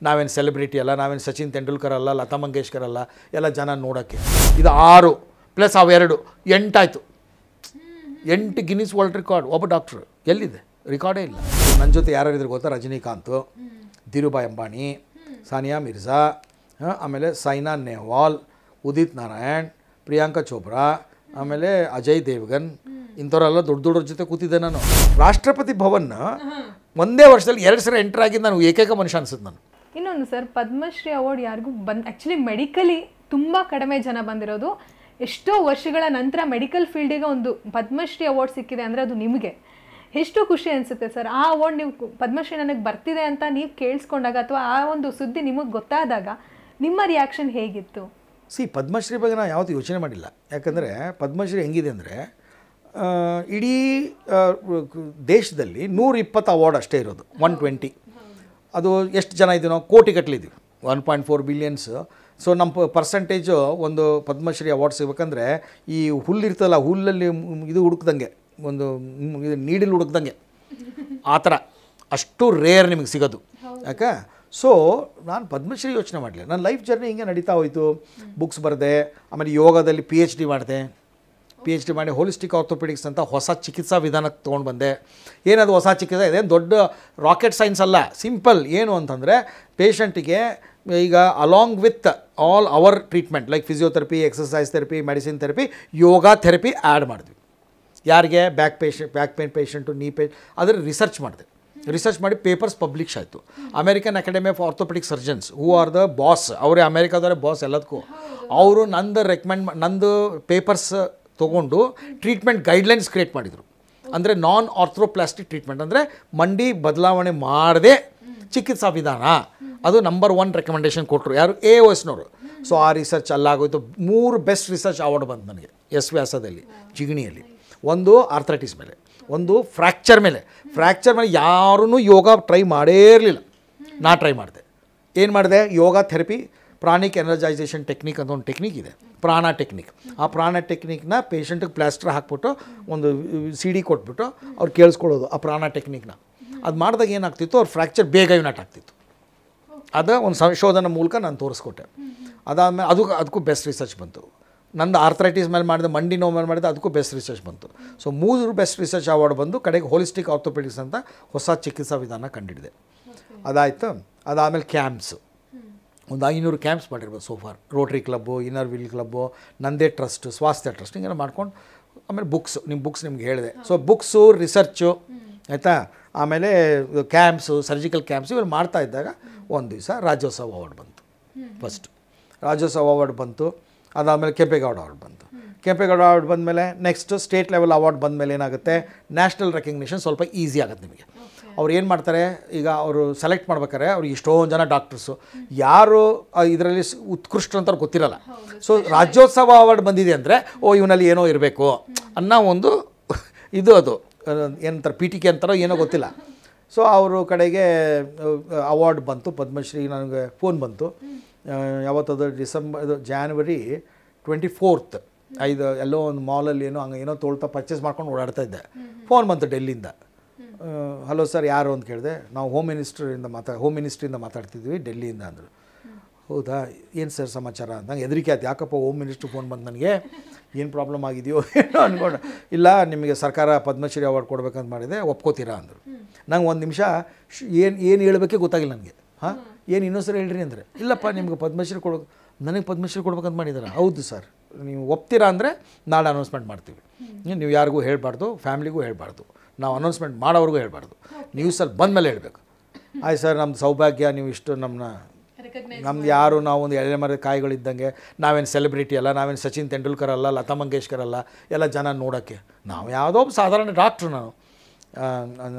ನಾವೇನು ಸೆಲೆಬ್ರಿಟಿ ಅಲ್ಲ, ನಾವೇನು ಸಚಿನ್ ತೆಂಡೂಲ್ಕರ್ ಅಲ್ಲ, ಲತಾ ಮಂಗೇಶ್ಕರ್ ಅಲ್ಲ, ಎಲ್ಲ ಜನ ನೋಡೋಕ್ಕೆ. ಇದು 6 ಪ್ಲಸ್ ಅವೆರಡು 8 ಆಯಿತು. 8 ಗಿನ್ನಿಸ್ ವರ್ಲ್ಡ್ ರೆಕಾರ್ಡ್. ಒಬ್ಬ ಡಾಕ್ಟ್ರು ಎಲ್ಲಿದೆ? ರೆಕಾರ್ಡೇ ಇಲ್ಲ. ನನ್ನ ಜೊತೆ ಯಾರು ಇದ್ರು ಗೊತ್ತಾ? ರಜನಿಕಾಂತ್, ಧೀರುಭಾಯ್ ಅಂಬಾನಿ, ಸಾನಿಯಾ ಮಿರ್ಜಾ, ಆಮೇಲೆ ಸೈನಾ ನೆಹ್ವಾಲ್, ಉದಿತ್ ನಾರಾಯಣ್, ಪ್ರಿಯಾಂಕಾ ಚೋಪ್ರಾ, ಆಮೇಲೆ ಅಜಯ್ ದೇವ್ಗನ್, ಇಂಥವರೆಲ್ಲ ದೊಡ್ಡ ದೊಡ್ಡವ್ರ ಜೊತೆ ಕೂತಿದ್ದೆ ನಾನು. ರಾಷ್ಟ್ರಪತಿ ಭವನ್ನ ಒಂದೇ ವರ್ಷದಲ್ಲಿ 2 ಸಲ ಎಂಟರ್ ಆಗಿದ್ದು ನಾನು ಏಕೈಕ ಮನುಷ್ಯ ಅನ್ಸುತ್ತೆ ನಾನು. ಇನ್ನೊಂದು ಸರ್, ಪದ್ಮಶ್ರೀ ಅವಾರ್ಡ್ ಯಾರಿಗೂ ಆ್ಯಕ್ಚುಲಿ ಮೆಡಿಕಲಿ ತುಂಬ ಕಡಿಮೆ ಜನ ಬಂದಿರೋದು. ಎಷ್ಟೋ ವರ್ಷಗಳ ನಂತರ ಮೆಡಿಕಲ್ ಫೀಲ್ಡಿಗೆ ಒಂದು ಪದ್ಮಶ್ರೀ ಅವಾರ್ಡ್ ಸಿಕ್ಕಿದೆ ಅಂದರೆ ಅದು ನಿಮಗೆ ಎಷ್ಟು ಖುಷಿ ಅನಿಸುತ್ತೆ ಸರ್? ಆ ಅವಾರ್ಡ್ ನೀವು ಪದ್ಮಶ್ರೀ ನನಗೆ ಬರ್ತಿದೆ ಅಂತ ನೀವು ಕೇಳಿಸ್ಕೊಂಡಾಗ ಅಥವಾ ಆ ಒಂದು ಸುದ್ದಿ ನಿಮಗೆ ಗೊತ್ತಾದಾಗ ನಿಮ್ಮ ರಿಯಾಕ್ಷನ್ ಹೇಗಿತ್ತು? ಪದ್ಮಶ್ರೀ ಬಗ್ಗೆ ನಾನು ಯಾವತ್ತೂ ಯೋಚನೆ ಮಾಡಿಲ್ಲ. ಯಾಕಂದರೆ ಪದ್ಮಶ್ರೀ ಹೆಂಗಿದೆ ಅಂದರೆ ಇಡೀ ದೇಶದಲ್ಲಿ 120 ಅವಾರ್ಡ್ ಅಷ್ಟೇ ಇರೋದು, 120. ಅದು ಎಷ್ಟು ಜನ ಇದ್ದೀವಿ ನಾವು? ಕೋಟಿಗಟ್ಟಲಿದ್ದೀವಿ, 1.4 ಬಿಲಿಯನ್ಸ್. ಸೊ ನಮ್ಮ ಪರ್ಸೆಂಟೇಜು ಒಂದು ಪದ್ಮಶ್ರೀ ಅವಾರ್ಡ್ ಸಿಗಬೇಕಂದ್ರೆ ಈ ಹುಲ್ಲಿರ್ತಲ್ಲ, ಹುಲ್ಲಲ್ಲಿ ಇದು ಹುಡುಕ್ದಂಗೆ, ಒಂದು ಇದು ನೀಡಿಲ್ ಹುಡುಕ್ದಂಗೆ, ಆ ಥರ ಅಷ್ಟು ರೇರ್ ನಿಮಗೆ ಸಿಗೋದು. ಯಾಕೆ? ಸೊ ನಾನು ಪದ್ಮಶ್ರೀ ಯೋಚನೆ ಮಾಡಲಿಲ್ಲ. ನನ್ನ ಲೈಫ್ ಜರ್ನಿ ಹಿಂಗೆ ನಡೀತಾ ಹೋಯಿತು. ಬುಕ್ಸ್ ಬರೆದೆ, ಆಮೇಲೆ ಯೋಗದಲ್ಲಿ PhD ಮಾಡಿದೆ. PhD ಮಾಡಿ ಹೋಲಿಸ್ಟಿಕ್ ಆರ್ಥೋಪೆಡಿಕ್ಸ್ ಅಂತ ಹೊಸ ಚಿಕಿತ್ಸಾ ವಿಧಾನಕ್ಕೆ ತೊಗೊಂಡು ಬಂದೆ. ಏನದು ಹೊಸ ಚಿಕಿತ್ಸೆ? ಇದೇನು ದೊಡ್ಡ ರಾಕೆಟ್ ಸೈನ್ಸ್ ಅಲ್ಲ, ಸಿಂಪಲ್. ಏನು ಅಂತಂದರೆ ಪೇಷಂಟಿಗೆ ಈಗ along with all our treatment like physiotherapy, exercise therapy, medicine therapy, yoga therapy add ಮಾಡಿದ್ವಿ. ಯಾರಿಗೆ? ಬ್ಯಾಕ್ ಪೇನ್ ಪೇಷಂಟು, ನೀ ಅದರ ರಿಸರ್ಚ್ ಮಾಡಿದೆ. ರಿಸರ್ಚ್ ಮಾಡಿ ಪೇಪರ್ಸ್ ಪಬ್ಲಿಷ್ ಆಯಿತು. American Academy of Orthopaedic Surgeons who are the boss, ಅವರೇ ಅಮೇರಿಕಾದವರೇ ಬಾಸ್ ಎಲ್ಲದಕ್ಕೂ. ಅವರು ನಂದು ಪೇಪರ್ಸ್ ತೊಗೊಂಡು ಟ್ರೀಟ್ಮೆಂಟ್ ಗೈಡ್ಲೈನ್ಸ್ ಕ್ರಿಯೇಟ್ ಮಾಡಿದರು. ಅಂದರೆ ನಾನ್ ಆರ್ಥ್ರೋಪ್ಲಾಸ್ಟಿಕ್ ಟ್ರೀಟ್ಮೆಂಟ್, ಅಂದರೆ ಮಂಡಿ ಬದಲಾವಣೆ ಮಾಡದೆ ಚಿಕಿತ್ಸಾ ವಿಧಾನ, ಅದು ನಂಬರ್ 1 ರೆಕಮೆಂಡೇಷನ್ ಕೊಟ್ಟರು. ಯಾರು? AOSನವರು. ಸೊ ಆ ರಿಸರ್ಚ್ ಅಲ್ಲಾಗೋಯ್ತು. 3 ಬೆಸ್ಟ್ ರಿಸರ್ಚ್ ಅವಾರ್ಡ್ ಬಂತು ನನಗೆ ಎಸ್ ವ್ಯಾಸದಲ್ಲಿ, ಜಿಗಣಿಯಲ್ಲಿ. ಒಂದು ಆರ್ಥ್ರೈಟಿಸ್ ಮೇಲೆ, ಒಂದು ಫ್ರ್ಯಾಕ್ಚರ್ ಮೇಲೆ ಯಾರೂ ಯೋಗ ಟ್ರೈ ಮಾಡೇ ಇರಲಿಲ್ಲ. ನಾ ಟ್ರೈ ಮಾಡಿದೆ. ಏನು ಮಾಡಿದೆ? ಯೋಗ ಥೆರಪಿ, ಪ್ರಾಣಿಕ್ ಎನರ್ಜೈಸೇಷನ್ ಟೆಕ್ನಿಕ್ ಅಂತ ಒಂದು ಟೆಕ್ನಿಕ್ ಇದೆ, ಪ್ರಾಣ ಟೆಕ್ನಿಕ್. ಆ ಪ್ರಾಣ ಟೆಕ್ನಿಕ್ನ ಪೇಷಂಟಿಗೆ ಪ್ಲಾಸ್ಟರ್ ಹಾಕ್ಬಿಟ್ಟು ಒಂದು CD ಕೊಟ್ಬಿಟ್ಟು ಅವ್ರು ಕೇಳಿಸ್ಕೊಳ್ಳೋದು ಆ ಪ್ರಾಣ ಟೆಕ್ನಿಕ್ನ. ಅದು ಮಾಡಿದಾಗ ಏನಾಗ್ತಿತ್ತು? ಅವ್ರ ಫ್ರ್ಯಾಕ್ಚರ್ ಬೇಗ ಯುನೈಟ್ ಆಗ್ತಿತ್ತು. ಅದು ಒಂದು ಸಂಶೋಧನೆ ಮೂಲಕ ನಾನು ತೋರಿಸ್ಕೊಟ್ಟೆ. ಅದಾದಮೇಲೆ ಅದಕ್ಕೂ ಬೆಸ್ಟ್ ರಿಸರ್ಚ್ ಬಂತು. ನಂದು ಆರ್ಥ್ರೈಟಿಸ್ ಮೇಲೆ ಮಾಡಿದೆ, ಮಂಡಿ ನೋವು ಮೇಲೆ ಮಾಡಿದೆ, ಅದಕ್ಕೂ ಬೆಸ್ಟ್ ರಿಸರ್ಚ್ ಬಂತು. ಸೊ 3 ಬೆಸ್ಟ್ ರಿಸರ್ಚ್ ಅವಾರ್ಡ್ ಬಂದು ಕಡೆಗೆ ಹೋಲಿಸ್ಟಿಕ್ ಆರ್ಥೋಪೆಡಿಕ್ಸ್ ಅಂತ ಹೊಸ ಚಿಕಿತ್ಸಾ ವಿಧಾನ ಕಂಡಿಡಿದೆ. ಅದಾಯಿತು. ಅದಾದಮೇಲೆ ಕ್ಯಾಂಪ್ಸು, ಒಂದು 500 ಕ್ಯಾಂಪ್ಸ್ ಮಾಡಿರ್ಬೋದು so far. Rotary club, inner wheel club, ನಂದೇ ಟ್ರಸ್ಟ್, ಸ್ವಾಸ್ಥ್ಯ ಟ್ರಸ್ಟ್, ಹಿಂಗೆಲ್ಲ ಮಾಡ್ಕೊಂಡು. ಆಮೇಲೆ ಬುಕ್ಸ್ ನಿಮ್ಗೆ ಹೇಳಿದೆ. ಸೊ ಬುಕ್ಸು, ರಿಸರ್ಚು, ಆಯಿತಾ. ಆಮೇಲೆ ಕ್ಯಾಂಪ್ಸು, ಸರ್ಜಿಕಲ್ ಕ್ಯಾಂಪ್ಸು ಇವರು ಮಾಡ್ತಾ ಇದ್ದಾಗ ಒಂದು ದಿವಸ ರಾಜ್ಯೋತ್ಸವ ಅವಾರ್ಡ್ ಬಂತು. ಫಸ್ಟ್ ರಾಜ್ಯೋತ್ಸವ ಅವಾರ್ಡ್ ಬಂತು. ಅದಾದಮೇಲೆ ಕೆಂಪೇಗೌಡ ಅವಾರ್ಡ್ ಬಂತು. ಕೆಂಪೇಗೌಡ ಅವಾರ್ಡ್ ಬಂದಮೇಲೆ ನೆಕ್ಸ್ಟ್ ಸ್ಟೇಟ್ ಲೆವೆಲ್ ಅವಾರ್ಡ್ ಬಂದಮೇಲೆ ಏನಾಗುತ್ತೆ? ನ್ಯಾಷನಲ್ ರೆಕಗ್ನಿಷನ್ ಸ್ವಲ್ಪ ಈಸಿ ಆಗುತ್ತೆ ನಿಮಗೆ. ಅವ್ರು ಏನು ಮಾಡ್ತಾರೆ? ಈಗ ಅವರು ಸೆಲೆಕ್ಟ್ ಮಾಡ್ಬೇಕಾದ್ರೆ ಅವ್ರಿಗೆ ಎಷ್ಟೊಂದು ಜನ ಡಾಕ್ಟರ್ಸು ಯಾರು ಇದರಲ್ಲಿ ಉತ್ಕೃಷ್ಟ ಅಂತ ಗೊತ್ತಿರಲ್ಲ. ಸೊ ರಾಜ್ಯೋತ್ಸವ ಅವಾರ್ಡ್ ಬಂದಿದೆ ಅಂದರೆ ಇವನಲ್ಲಿ ಏನೋ ಇರಬೇಕು ಅನ್ನೋ ಒಂದು ಅದು ಏನಂತಾರೆ, PTK ಅಂತಾರೋ ಏನೋ ಗೊತ್ತಿಲ್ಲ. ಸೊ ಅವರು ಕಡೆಗೆ ಅವಾರ್ಡ್ ಬಂತು. ಪದ್ಮಶ್ರೀ ನನಗೆ ಫೋನ್ ಬಂತು. ಯಾವತ್ತದು January 24th ಎಲ್ಲೋ ಒಂದು ಮಾಲಲ್ಲಿ ಏನೋ ತೊಳ್ತಾ ಪರ್ಚೇಸ್ ಮಾಡ್ಕೊಂಡು ಓಡಾಡ್ತಾ ಇದ್ದೆ. ಫೋನ್ ಬಂತು ಡೆಲ್ಲಿಯಿಂದ. ಹಲೋ ಸರ್, ಯಾರು ಅಂತ ಕೇಳಿದೆ. ನಾವು ಹೋಮ್ ಮಿನಿಸ್ಟ್ರಿಯಿಂದ ಮಾತಾಡ್ತಿದ್ವಿ ಡೆಲ್ಲಿಯಿಂದ ಅಂದರು. ಹೌದಾ, ಏನು ಸರ್ ಸಮಾಚಾರ ಅಂತ ನಂಗೆ ಹೆದರಿಕೆ ಆಯ್ತು. ಯಾಕಪ್ಪ ಹೋಮ್ ಮಿನಿಸ್ಟ್ರ್ ಫೋನ್ ಬಂದು ನನಗೆ ಏನು ಪ್ರಾಬ್ಲಮ್ ಆಗಿದೆಯೋ ಏನೋ ಅಂದ್ಕೊಂಡು. ಇಲ್ಲ, ನಿಮಗೆ ಸರ್ಕಾರ ಪದ್ಮಶ್ರೀ ಅವಾರ್ಡ್ ಕೊಡ್ಬೇಕಂತ ಮಾಡಿದೆ, ಒಪ್ಕೋತೀರಾ ಅಂದರು. ನಂಗೆ ಒಂದು ನಿಮಿಷ ಏನು ಹೇಳಬೇಕೇ ಗೊತ್ತಾಗಿಲ್ಲ ನನಗೆ. ಏನು ಇನ್ನೊಂದು ಸರಿ ಹೇಳ್ರಿ ಅಂದರೆ, ಇಲ್ಲಪ್ಪ ನಿಮ್ಗೆ ಪದ್ಮಶ್ರೀ ನನಗೆ ಪದ್ಮಶ್ರೀ ಕೊಡ್ಬೇಕಂತ ಮಾಡಿದ್ದಾರೆ. ಹೌದು ಸರ್, ನೀವು ಒಪ್ತೀರಾ ಅಂದರೆ ನಾಳೆ ಅನೌನ್ಸ್ಮೆಂಟ್ ಮಾಡ್ತೀವಿ. ನೀವು ಯಾರಿಗೂ ಹೇಳಬಾರ್ದು, ಫ್ಯಾಮಿಲಿಗೂ ಹೇಳಬಾರ್ದು, ನಾವು ಅನೌನ್ಸ್ಮೆಂಟ್ ಮಾಡೋವ್ರಿಗೂ ಹೇಳಬಾರ್ದು, ನ್ಯೂಸಲ್ಲಿ ಬಂದಮೇಲೆ ಹೇಳಬೇಕು. ಆಯ್ತು ಸರ್, ನಮ್ಮದು ಸೌಭಾಗ್ಯ, ನೀವು ಇಷ್ಟು ನಮ್ದು ಯಾರು, ನಾವು ಒಂದು ಎಳೆ ಮರದ ಕಾಯಿಗಳಿದ್ದಂಗೆ, ನಾವೇನು ಸೆಲೆಬ್ರಿಟಿ ಅಲ್ಲ, ನಾವೇನು ಸಚಿನ್ ತೆಂಡೂಲ್ಕರ್ ಅಲ್ಲ, ಲತಾ ಮಂಗೇಶ್ಕರ್ ಅಲ್ಲ, ಎಲ್ಲ ಜನ ನೋಡೋಕ್ಕೆ. ನಾವು ಯಾವುದೋ ಒಬ್ಬ ಸಾಧಾರಣ ಡಾಕ್ಟ್ರು.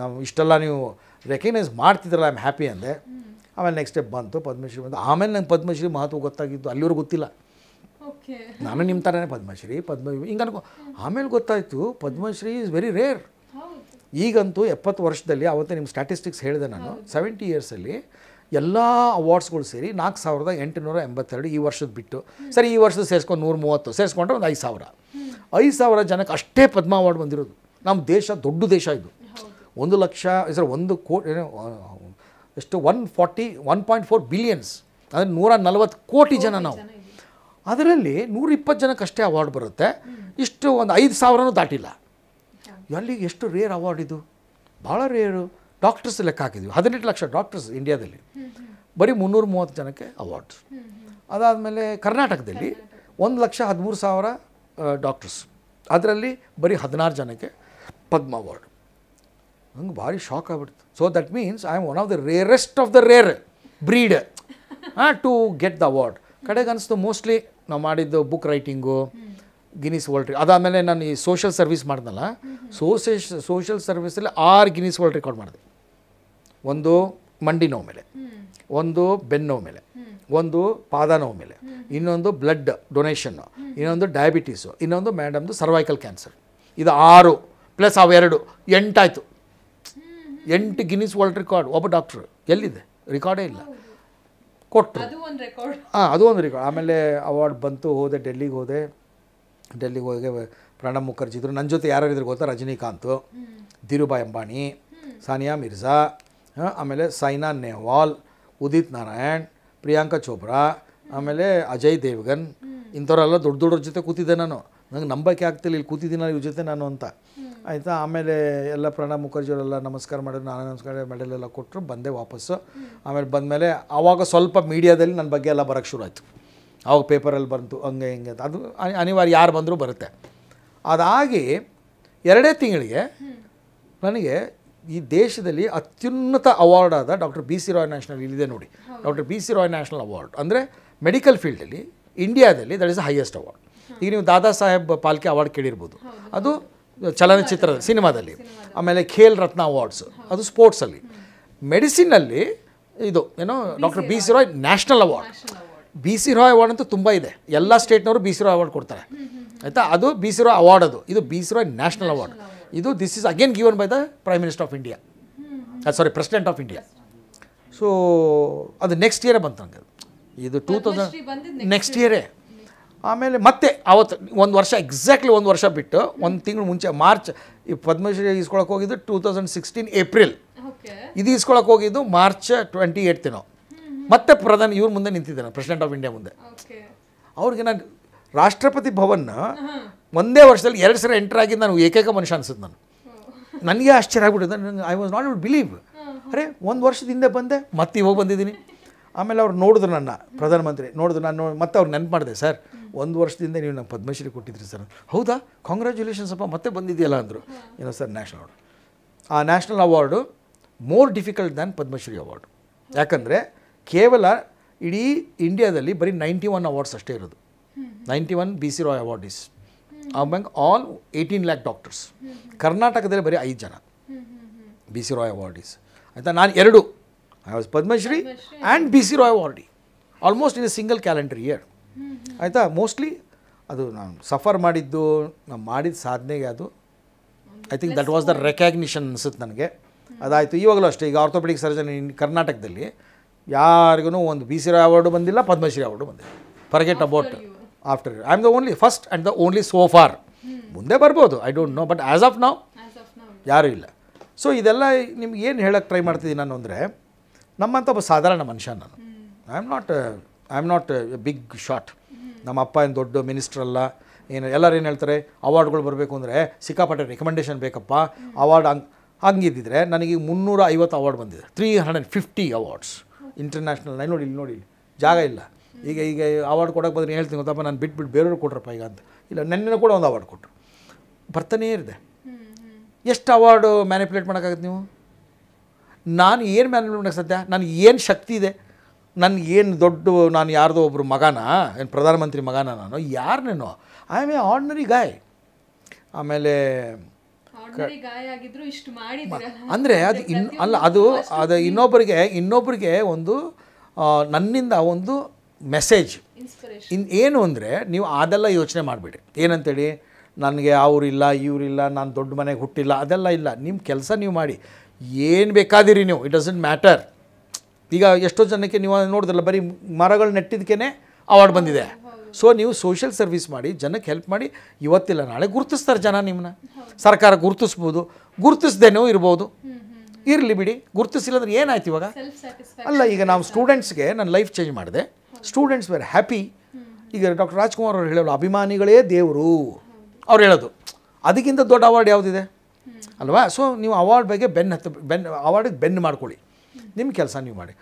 ನಾವು ಇಷ್ಟೆಲ್ಲ ನೀವು ರೆಕಗ್ನೈಸ್ ಮಾಡ್ತಿದ್ರಲ್ಲ, ಐ ಆಮ್ ಹ್ಯಾಪಿ ಅಂದೆ. ಆಮೇಲೆ ನೆಕ್ಸ್ಟ್ ಸ್ಟೆಪ್ ಬಂತು, ಪದ್ಮಶ್ರೀ ಬಂತು. ಆಮೇಲೆ ನಂಗೆ ಪದ್ಮಶ್ರೀ ಮಹತ್ವ ಗೊತ್ತಾಗಿದ್ದು, ಅಲ್ಲಿವರೆಗೂ ಗೊತ್ತಿಲ್ಲ. ನಾನು ನಿಮ್ಮ ಥರನೇ ಪದ್ಮಶ್ರೀ ಹಿಂಗೆ ಆಮೇಲೆ ಗೊತ್ತಾಯಿತು ಪದ್ಮಶ್ರೀ ಈಸ್ ವೆರಿ ರೇರ್. ಈಗಂತೂ 70 ವರ್ಷದಲ್ಲಿ, ಅವತ್ತೇ ನಿಮ್ಮ ಸ್ಟ್ಯಾಟಿಸ್ಟಿಕ್ಸ್ ಹೇಳಿದೆ ನಾನು, 70 ಇಯರ್ಸಲ್ಲಿ ಎಲ್ಲ ಅವಾರ್ಡ್ಸ್ಗಳು ಸೇರಿ 4882 ಈ ವರ್ಷದ ಬಿಟ್ಟು. ಸರಿ, ಈ ವರ್ಷದ ಸೇರಿಸ್ಕೊಂಡು 130 ಸೇರಿಸ್ಕೊಂಡ್ರೆ ಒಂದು 5,000 ಜನಕ್ಕೆ ಅಷ್ಟೇ ಪದ್ಮ ಅವಾರ್ಡ್ ಬಂದಿರೋದು. ನಮ್ಮ ದೇಶ ದೊಡ್ಡ ದೇಶ ಇದು. 1 ಲಕ್ಷ ಒಂದು ಕೋಟಿ ಎಷ್ಟು 1.4 ಬಿಲಿಯನ್ಸ್, ಅಂದರೆ 140 ಕೋಟಿ ಜನ ನಾವು. ಅದರಲ್ಲಿ 120 ಜನಕ್ಕಷ್ಟೇ ಅವಾರ್ಡ್ ಬರುತ್ತೆ. ಇಷ್ಟು ಒಂದು 5,000 ದಾಟಿಲ್ಲ. ಅಲ್ಲಿಗೆ ಎಷ್ಟು ರೇರ್ ಅವಾರ್ಡ್ ಇದು, ಭಾಳ ರೇರು. ಡಾಕ್ಟರ್ಸ್ ಲೆಕ್ಕ ಹಾಕಿದ್ವಿ, 18 ಲಕ್ಷ ಡಾಕ್ಟರ್ಸ್ ಇಂಡಿಯಾದಲ್ಲಿ, ಬರೀ 330 ಜನಕ್ಕೆ ಅವಾರ್ಡ್ಸ್. ಅದಾದಮೇಲೆ ಕರ್ನಾಟಕದಲ್ಲಿ 1,13,000 ಡಾಕ್ಟರ್ಸ್, ಅದರಲ್ಲಿ ಬರೀ 16 ಜನಕ್ಕೆ ಪದ್ಮ ಅವಾರ್ಡ್. ನಂಗೆ ಭಾರಿ ಶಾಕ್ ಆಗಿಬಿಡ್ತು. So that means I am one of the rarest of the rare breed to get the award. ಕಡೆಗೆ ಅನಿಸ್ತು ಮೋಸ್ಟ್ಲಿ ನಾವು ಮಾಡಿದ್ದು ಬುಕ್ ರೈಟಿಂಗು, ಗಿನ್ನಿಸ್ ವರ್ಲ್ಡ್. ಅದಾದಮೇಲೆ ನಾನು ಈ ಸೋಷಲ್ ಸರ್ವಿಸ್ ಮಾಡಿದ್ನಲ್ಲ, ಸೋಷಲ್ ಸರ್ವಿಸಲ್ಲಿ 6 ಗಿನ್ನಿಸ್ ವರ್ಲ್ಡ್ ರೆಕಾರ್ಡ್ ಮಾಡಿದೆ. ಒಂದು ಮಂಡಿ ನೋವು ಮೇಲೆ, ಒಂದು ಬೆನ್ನು ನೋವು ಮೇಲೆ, ಒಂದು ಪಾದ ನೋವು ಮೇಲೆ, ಇನ್ನೊಂದು ಬ್ಲಡ್ ಡೊನೇಷನ್ನು, ಇನ್ನೊಂದು ಡಯಾಬಿಟೀಸು, ಇನ್ನೊಂದು ಮೇಡಮ್ದು ಸರ್ವೈಕಲ್ ಕ್ಯಾನ್ಸರ್. ಇದು 6 ಪ್ಲಸ್ ಅವು 2 8 ಆಯಿತು. 8 ಗಿನ್ನಿಸ್ ವರ್ಲ್ಡ್ ರೆಕಾರ್ಡ್. ಒಬ್ಬ ಡಾಕ್ಟ್ರು ಎಲ್ಲಿದೆ, ರೆಕಾರ್ಡೇ ಇಲ್ಲ, ಕೊಟ್ಟರು. ಅದು ಒಂದು ರೆಕಾರ್ಡ್. ಆಮೇಲೆ ಅವಾರ್ಡ್ ಬಂತು, ಹೋದೆ ಡೆಲ್ಲಿಗೆ ಹೋದೆ. ಡೆಲ್ಲಿಗೆ ಹೋಗಿ ಪ್ರಣಬ್ ಮುಖರ್ಜಿ ಇದ್ರು. ನನ್ನ ಜೊತೆ ಯಾರ್ಯಾರಿದ್ರು ಗೊತ್ತಾ, ರಜನಿಕಾಂತ್, ಧೀರುಭಾಯ್ ಅಂಬಾನಿ, ಸಾನಿಯಾ ಮಿರ್ಜಾ, ಆಮೇಲೆ ಸೈನಾ ನೆಹ್ವಾಲ್, ಉದಿತ್ ನಾರಾಯಣ್, ಪ್ರಿಯಾಂಕಾ ಚೋಪ್ರಾ, ಆಮೇಲೆ ಅಜಯ್ ದೇವ್ಗನ್, ಇಂಥವರೆಲ್ಲ ದೊಡ್ಡ ದೊಡ್ಡವ್ರ ಜೊತೆ ಕೂತಿದ್ದೆ ನಾನು. ನಂಗೆ ನಂಬಕ್ಕೆ ಆಗ್ತಿಲ್ಲ ಇಲ್ಲಿ ಕೂತಿದ್ದೀನಲ್ಲ ಇವ್ರ ಜೊತೆ ನಾನು ಅಂತ, ಆಯಿತಾ. ಆಮೇಲೆ ಎಲ್ಲ ಪ್ರಣಬ್ ಮುಖರ್ಜಿಯವರೆಲ್ಲ ನಮಸ್ಕಾರ ಮಾಡಿದ್ರು, ನಾನು ನಮಸ್ಕಾರ ಮೆಡಲೆಲ್ಲ ಕೊಟ್ಟರು, ಬಂದೆ ವಾಪಸ್ಸು. ಆಮೇಲೆ ಬಂದಮೇಲೆ ಆವಾಗ ಸ್ವಲ್ಪ ಮೀಡಿಯಾದಲ್ಲಿ ನನ್ನ ಬಗ್ಗೆ ಎಲ್ಲ ಬರೋಕ್ಕೆ ಶುರು ಆಯಿತು. ಆವಾಗ ಪೇಪರಲ್ಲಿ ಬಂತು ಹಂಗೆ ಹಿಂಗೆ ಅಂತ. ಅದು ಅನಿವಾರ್ಯ, ಯಾರು ಬಂದರೂ ಬರುತ್ತೆ. ಅದಾಗಿ 2 ತಿಂಗಳಿಗೆ ನನಗೆ ಈ ದೇಶದಲ್ಲಿ ಅತ್ಯುನ್ನತ ಅವಾರ್ಡ್ ಆದ doctor B C Roy national, ಇಲ್ಲಿದೆ ನೋಡಿ, doctor B C Roy national award ಅಂದರೆ ಮೆಡಿಕಲ್ ಫೀಲ್ಡಲ್ಲಿ ಇಂಡಿಯಾದಲ್ಲಿ that is the highest award. ಈಗ ನೀವು ದಾದಾ ಸಾಹೇಬ್ ಪಾಲ್ಕೆ ಅವಾರ್ಡ್ ಕೇಳಿರ್ಬೋದು, ಅದು ಚಲನಚಿತ್ರ ಸಿನಿಮಾದಲ್ಲಿ. ಆಮೇಲೆ ಖೇಲ್ ರತ್ನ ಅವಾರ್ಡ್ಸ್, ಅದು ಸ್ಪೋರ್ಟ್ಸಲ್ಲಿ. ಮೆಡಿಸಿನಲ್ಲಿ ಇದು ಏನೋ doctor B C Roy national award. B C Roy award ಅಂತೂ ತುಂಬ ಇದೆ, ಎಲ್ಲ ಸ್ಟೇಟ್ನವರು ಬಿ ಸಿ ರಾಯ್ ಅವಾರ್ಡ್ ಕೊಡ್ತಾರೆ, ಆಯಿತಾ. ಅದು ಬಿ ಸಿ ರಾಯ್ ಅವಾರ್ಡ್, ಇದು B C Roy national award. ಇದು this is again given by the prime minister of India, president of India. So ಅದು ನೆಕ್ಸ್ಟ್ ಇಯರೇ ಬಂತು ನನಗೆ. ಇದು 2000 ನೆಕ್ಸ್ಟ್ ಇಯರೇ. ಆಮೇಲೆ ಮತ್ತೆ ಆವತ್ತು 1 ವರ್ಷ, ಎಕ್ಸಾಕ್ಟ್ಲಿ 1 ವರ್ಷ ಬಿಟ್ಟು 1 ತಿಂಗಳು ಮುಂಚೆ ಮಾರ್ಚ್ ಈ ಪದ್ಮಶ್ರೀ ಇಸ್ಕೊಳಕ್ಕೆ ಹೋಗಿದ್ದು 2016 ಏಪ್ರಿಲ್. ಇದು ಇಸ್ಕೊಳಕ್ಕೆ ಹೋಗಿದ್ದು ಮಾರ್ಚ್ 28 ಮತ್ತೆ ಪ್ರಧಾನಿ ಇವ್ರ ಮುಂದೆ ನಿಂತಿದ್ದಾನೆ, ಪ್ರೆಸಿಡೆಂಟ್ ಆಫ್ ಇಂಡಿಯಾ ಮುಂದೆ. ಅವ್ರಿಗೆ ನಾನು ರಾಷ್ಟ್ರಪತಿ ಭವನ್ನ ಒಂದೇ ವರ್ಷದಲ್ಲಿ 2 ಸಲ ಎಂಟರ್ ಆಗಿದ್ದು ನಾನು ಏಕೈಕ ಮನುಷ್ಯ ಅನ್ಸುತ್ತೆ. ನನಗೆ ಆಶ್ಚರ್ಯ ಆಗ್ಬಿಟ್ಟಿದೆ. I was not able believe. ಅರೆ 1 ವರ್ಷದ ಹಿಂದೆ ಬಂದೆ, ಮತ್ತೆ ಇವಾಗ ಬಂದಿದ್ದೀನಿ. ಆಮೇಲೆ ಅವ್ರು ನೋಡಿದ್ರು, ನನ್ನ ಪ್ರಧಾನಮಂತ್ರಿ ನೋಡಿದ್ರು, ನಾನು ಮತ್ತೆ ಅವ್ರು ನೆನಪು ಮಾಡಿದೆ, ಸರ್ 1 ವರ್ಷದಿಂದ ನೀವು ನಂಗೆ ಪದ್ಮಶ್ರೀ ಕೊಟ್ಟಿದ್ರಿ ಸರ್. ಹೌದಾ, ಕಾಂಗ್ರ್ಯಾಚುಲೇಷನ್ಸ್ ಅಪ್ಪ, ಮತ್ತೆ ಬಂದಿದೆಯಲ್ಲ ಅಂದರು. ಏನೋ ಸರ್ ನ್ಯಾಷನಲ್ ಅವಾರ್ಡ್. ಆ national award more difficult than Padma Shri award. ಯಾಕಂದರೆ ಕೇವಲ ಇಡೀ ಇಂಡಿಯಾದಲ್ಲಿ ಬರೀ 91 ಅವಾರ್ಡ್ಸ್ ಅಷ್ಟೇ ಇರೋದು. 91 B C Roy award is among all 18 lakh doctors. ಕರ್ನಾಟಕದಲ್ಲಿ ಬರೀ 5 ಜನ B C Roy award is, ಆಯಿತಾ. ನಾನು 2, I was Padma Shri and B C Roy awardee almost in a single calendar year, ಆಯಿತಾ. ಮೋಸ್ಟ್ಲಿ ಅದು ನಾನು ಸಫರ್ ಮಾಡಿದ್ದು, ನಾನು ಮಾಡಿದ ಸಾಧನೆಗೆ ಅದು I think that was the recognition ಅನಿಸುತ್ತೆ ನನಗೆ. ಅದಾಯಿತು. ಇವಾಗಲೂ ಅಷ್ಟೇ, ಈಗ ಆರ್ಥೋಪೆಡಿಕ್ ಸರ್ಜನ್ ಕರ್ನಾಟಕದಲ್ಲಿ ಯಾರಿಗೂ ಒಂದು ಬಿ ಸಿ ರಾಯ್ ಅವಾರ್ಡು ಬಂದಿಲ್ಲ, ಪದ್ಮಶ್ರೀ ಅವಾರ್ಡು ಬಂದಿಲ್ಲ. Forget about after. I am the only first and the only so for. ಮುಂದೆ ಬರ್ಬೋದು, I don't know, but as of now ಯಾರೂ ಇಲ್ಲ. ಸೊ ಇದೆಲ್ಲ ನಿಮ್ಗೆ ಏನು ಹೇಳೋಕ್ಕೆ ಟ್ರೈ ಮಾಡ್ತಿದ್ದೀನಿ ನಾನು ಅಂದರೆ, ನಮ್ಮಂಥ ಒಬ್ಬ ಸಾಧಾರಣ ಮನುಷ್ಯ ನಾನು. I am not a big shot. ನಮ್ಮ ಅಪ್ಪ ಏನು ದೊಡ್ಡ ಮಿನಿಸ್ಟ್ರ್ ಅಲ್ಲ. ಏನು ಎಲ್ಲರೂ ಏನು ಹೇಳ್ತಾರೆ, ಅವಾರ್ಡ್ಗಳು ಬರಬೇಕು ಅಂದರೆ ಸಿಕ್ಕಾಪಟ್ಟೆ ರೆಕಮೆಂಡೇಷನ್ ಬೇಕಪ್ಪ, ಅವಾರ್ಡ್ ಹಂಗಿದ್ದಿದ್ರೆ ನನಗೆ 350 ಅವಾರ್ಡ್ ಬಂದಿದೆ, 350 ಅವಾರ್ಡ್ಸ್ ಇಂಟರ್ನ್ಯಾಷನಲ್. ನೋಡಿ ಇಲ್ಲಿ ನೋಡಿ, ಜಾಗ ಇಲ್ಲ. ಈಗ ಅವಾರ್ಡ್ ಕೊಡೋಕೆ ಬಂದರೆ ಹೇಳ್ತೀನಿ ಗೊತ್ತಪ್ಪ, ನಾನು ಬಿಟ್ಟು ಬೇರೆಯವ್ರು ಕೊಟ್ರಪ್ಪ ಈಗ ಅಂತ. ಇಲ್ಲ, ನೆನ್ನೆ ಕೂಡ ಒಂದು ಅವಾರ್ಡ್ ಕೊಟ್ಟರು, ಬರ್ತಾನೇ ಇದೆ. ಎಷ್ಟು ಅವಾರ್ಡು ಮ್ಯಾನಿಪ್ಯುಲೇಟ್ ಮಾಡೋಕ್ಕಾಗತ್ತೆ ನೀವು? ನಾನು ಏನು ಮ್ಯಾನಿಪ್ಯುಲೇಟ್ ಮಾಡೋಕ್ಕೆ ಸದ್ಯ? ನನಗೆ ಏನು ಶಕ್ತಿ ಇದೆ? ನನಗೇನು ದೊಡ್ಡ, ನಾನು ಯಾರ್ದೋ ಒಬ್ಬರು ಮಗನ, ಏನು ಪ್ರಧಾನಮಂತ್ರಿ ಮಗನ ನಾನು? ಯಾರನ್ನೇನೋ, ಐ ಆಮ್ ಎ ಆರ್ಡಿನರಿ ಗಾಯ್. ಆಮೇಲೆ ಅಂದರೆ ಅದು ಅಲ್ಲ, ಅದು ಇನ್ನೊಬ್ಬರಿಗೆ ಒಂದು ನನ್ನಿಂದ ಒಂದು ಮೆಸೇಜ್ ಏನು ಅಂದರೆ, ನೀವು ಅದೆಲ್ಲ ಯೋಚನೆ ಮಾಡಿಬಿಡಿ. ಏನಂತೇಳಿ, ನನಗೆ ಅವರಿಲ್ಲ ಇವರಿಲ್ಲ, ನಾನು ದೊಡ್ಡ ಮನೆಗೆ ಹುಟ್ಟಿಲ್ಲ, ಅದೆಲ್ಲ ಇಲ್ಲ. ನಿಮ್ಮ ಕೆಲಸ ನೀವು ಮಾಡಿ, ಏನು ಬೇಕಾದಿರಿ ನೀವು, ಇಟ್ ಡಸಂಟ್ ಮ್ಯಾಟರ್. ಈಗ ಎಷ್ಟೋ ಜನಕ್ಕೆ ನೀವು ನೋಡಿದ್ರಲ್ಲ, ಬರೀ ಮರಗಳು ನೆಟ್ಟಿದ್ದಕ್ಕೇ ಅವಾರ್ಡ್ ಬಂದಿದೆ. ಸೊ ನೀವು ಸೋಷಿಯಲ್ ಸರ್ವಿಸ್ ಮಾಡಿ, ಜನಕ್ಕೆ ಹೆಲ್ಪ್ ಮಾಡಿ, ಇವತ್ತಿಲ್ಲ ನಾಳೆ ಗುರುತಿಸ್ತಾರೆ ಜನ ನಿಮ್ಮನ್ನ. ಸರ್ಕಾರ ಗುರುತಿಸ್ಬೋದು, ಗುರುತಿಸ್ದೇನೂ ಇರ್ಬೋದು. ಇರಲಿ ಬಿಡಿ, ಗುರುತಿಸಿಲ್ಲ ಅಂದ್ರೆ ಏನಾಯ್ತು ಇವಾಗ? ಅಲ್ಲ, ಈಗ ನಾವು ಸ್ಟೂಡೆಂಟ್ಸ್ಗೆ ನನ್ನ ಲೈಫ್ ಚೇಂಜ್ ಮಾಡಿದೆ, ಸ್ಟೂಡೆಂಟ್ಸ್ ವೇರ್ ಹ್ಯಾಪಿ. ಈಗ ಡಾಕ್ಟರ್ ರಾಜ್ಕುಮಾರ್ ಅವ್ರು ಹೇಳೋರು ಅಭಿಮಾನಿಗಳೇ ದೇವರು ಅವ್ರು ಹೇಳೋದು, ಅದಕ್ಕಿಂತ ದೊಡ್ಡ ಅವಾರ್ಡ್ ಯಾವುದಿದೆ ಅಲ್ವಾ? ಸೊ ನೀವು ಅವಾರ್ಡ್ ಬಗ್ಗೆ ಅವಾರ್ಡಿಗೆ ಬೆನ್ನು ಮಾಡ್ಕೊಳ್ಳಿ, ನಿಮ್ಮ ಕೆಲಸ ನೀವು ಮಾಡಿ.